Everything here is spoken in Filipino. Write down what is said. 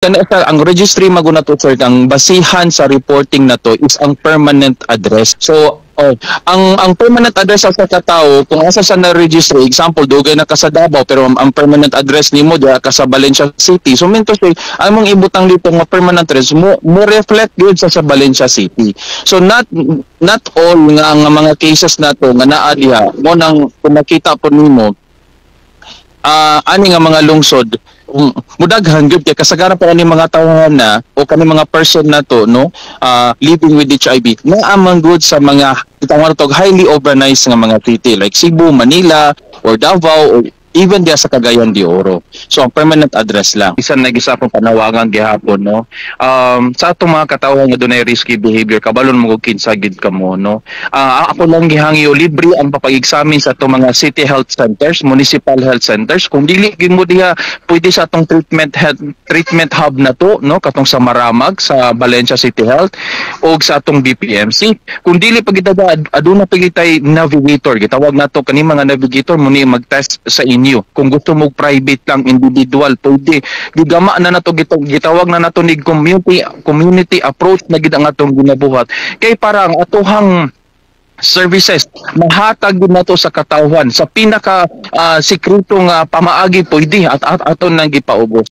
ang registry maguna to sir, ang basihan sa reporting na to is ang permanent address. So ang permanent address sa katao kung asa sa na-register, example dugay na ka sa Davao pero ang permanent address nimo diha ka sa Valencia City, so minto say among ibutang dito nga permanent address mo reflect gyud sa Valencia City. So not all nga ang mga cases nato nga naa diha mo nang kung makita po nimo ani nga mga lungsod mudaghan gyud kay kasagaran pa ani mga tawahan na o kani mga person na to no living with HIV na amang good sa mga itawag to highly urbanized nga mga city like Cebu, Manila or Davao or even dia sa Cagayan de Oro. So ang permanent address lang. Isa na gisa akong panawagan gihapon no. Sa atong mga katawhan nga dunay risky behavior kabalon mo kog kinsa gid kamo no. Ako lang gihangi o libre ang papag-examine sa atong mga city health centers, municipal health centers. Kung dili gyud mo diha pwede sa atong treatment hub na to no katong sa Maramag sa Valencia City Health o sa atong BPMC. Kung dili pa kita aduna pa kitay navigator, gitawag nato kani mga navigator muni mag-test sa inyo. Kung gusto mo private lang individual pwede gigama na nato gitawag na nato ni community approach na gid ang atong ginabuhat kay para ang atuhang services mahatag din nato sa katawhan sa pinaka sikretong pamaagi pwede at aton nang gipaubos.